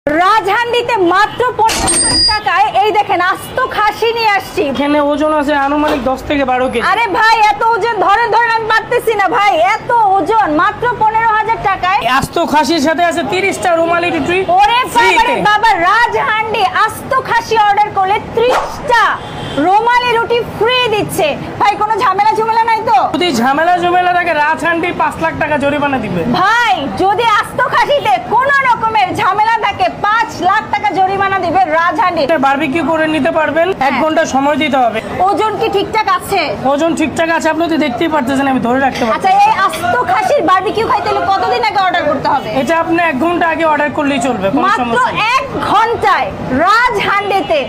রাজহান্ডিতে মাত্র 50 টাকায় এই দেখেন আস্ত খাসি নিয়ে আসছি। এখানে ওজন আছে আনুমানিক 10 থেকে 12 কেজি। আরে ভাই এত ওজন ধরেন আমি পারতেছি না ভাই, এত ওজন মাত্র 15,000 টাকায়। আস্ত খাসির সাথে আছে 30টা রুমালি রুটি। ওরে বাবা রাজহান্ডি আস্ত খাসি অর্ডার করলে 30টা রুমালি রুটি ফ্রি দিচ্ছে। ভাই কোনো ঝামেলা নাই তো? যদি ঝামেলা থাকে রাজহান্ডি 5 লাখ টাকা জরিমানা দিবে। ভাই যদি আস্ত খাসিতে কোনো রকমের ঝামেলা থাকে 5 লাখ টাকা জরিমানা দিবে রাজহান্ডি। বারবিকিউ করে নিতে পারবেন, 1 ঘন্টা সময় দিতে হবে। ওজন কি ঠিকঠাক আছে? ওজন ঠিকঠাক আছে, আপনি তো দেখতেই পারতেছেন, আমি ধরে রাখতে পারছি। আচ্ছা এই আস্ত খাসির বারবিকিউ খাইতে হলে কতদিন আগে অর্ডার করতে হবে? এটা আপনি 1 ঘন্টা আগে অর্ডার করলেই চলবে, কোনো মাত্র সমস্যা নেই। 1 ঘন্টায় রাজহান্ডিতে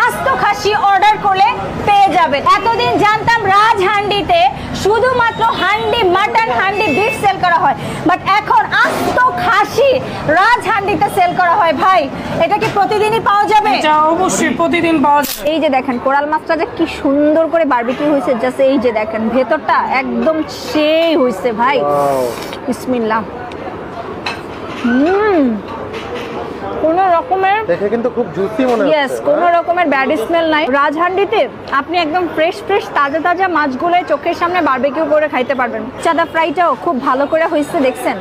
আস্ত খাসি অর্ডার করলে পেয়ে যাবেন। এতদিন জানতাম রাজহান্ডিতে শুধুমাত্র handi mutton, handi beef sell করা হয়, বাট এখন আস্ত খাসি রাজহান্ডিতে সেল করা হয়। ভাই এটা কি প্রতিদিনই পাওয়া যাবে? এটা অবশ্যই প্রতিদিন পাওয়া যাবে। এই যে দেখেন কোরাল মাছটা যে কি সুন্দর করে বারবিকিউ হয়েছে, জাস্ট এই যে দেখেন ভেতরটা একদম সেই হয়েছে ভাই। বিসমিল্লাহ। কোনো রকমের দেখে কিন্তু খুব জুসি মনে হচ্ছে। ইয়েস, কোনো রকমের ব্যাড স্মেল নাই। রাজহান্ডিতে আপনি একদম ফ্রেশ তাজা মাছগুলো চোখের সামনে বারবিকিউ করে খাইতে পারবেন। চাদা ফ্রাইটাও খুব ভালো করে হয়েছে, দেখছেন?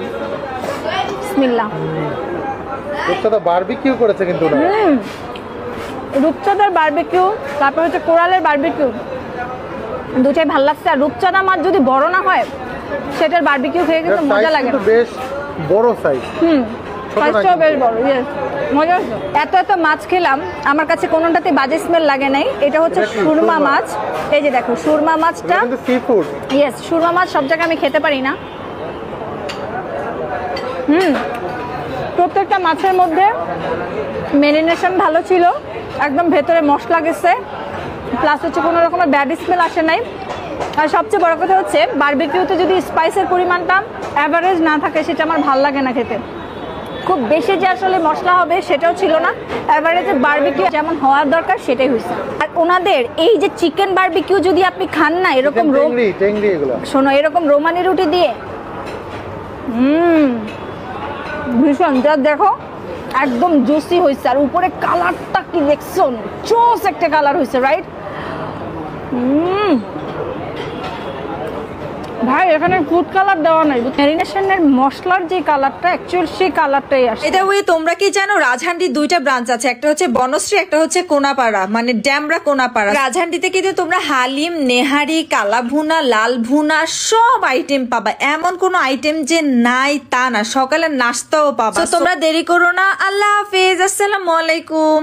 বিসমিল্লাহ। রূপচাঁদা বারবিকিউ করেছে কিন্তু না। রূপচাঁদার বারবিকিউ, তারপর হচ্ছে কোরালের বারবিকিউ, দুটাই ভালো লাগছে। আর রূপচাঁদা মাছ যদি বড় না হয় সেটার বারবিকিউ খেয়ে কিন্তু মজা লাগে না। বেশ বড় সাইজ। সাইজটাও বেশ বড়। ইয়েস, মজা হচ্ছে। এত মাছ খেলাম, আমার কাছে কোনোটাতে বাজে স্মেল লাগে নাই। এটা হচ্ছে সুরমা মাছ। এই যে দেখো সুরমা মাছটা কিন্তু সি ফুড। ইয়েস, সুরমা মাছ সব জায়গায় আমি খেতে পারি না। প্রত্যেকটা মাছের মধ্যে ম্যারিনেশন ভালো ছিল, একদম ভেতরে মশলা গেছে, প্লাস হচ্ছে কোনো রকমের ব্যাড স্মেল আসে নাই। আর সবচেয়ে বড় কথা হচ্ছে বারবিকিউতে যদি স্পাইসের পরিমাণটা অ্যাভারেজ না থাকে সেটা আমার ভালো লাগে না খেতে। খুব বেশি যে আসলে মশলা হবে সেটাও ছিল না, এভারেজে বারবিকিউ যেমন হওয়ার দরকার সেটাই হয়েছে। আর ওনাদের এই যে চিকেন বারবিকিউ যদি আপনি খান না এরকম টেংরি এগুলো, শোনো এরকম রোমানি রুটি দিয়ে, ভীষণ যা দেখো একদম জুসি হয়েছে। আর উপরে কালারটা কি দেখছো, চোস একটা কালার হয়েছে, রাইট? ভাই এখানে ফুড কালার দেওয়া নাই, ম্যারিনেশনের মশলার যে কালারটা অ্যাকচুয়াল সেই কালারটাই আসে। এটা ওই তোমরা কি জানো রাজহান্ডির 2টা ব্রাঞ্চ আছে, একটা হচ্ছে বনশ্রী, একটা হচ্ছে কোনাপাড়া, মানে ড্যামরা কোনাপাড়া। রাজহান্ডিতে কিন্তু তোমরা হালিম, নেহারি, কালাভুনা, লাল ভুনা সব আইটেম পাবা, এমন কোনো আইটেম যে নাই তা না। সকালের নাস্তাও পাবা। তো তোমরা দেরি করো না। আল্লাহ হাফেজ, আসসালামু আলাইকুম।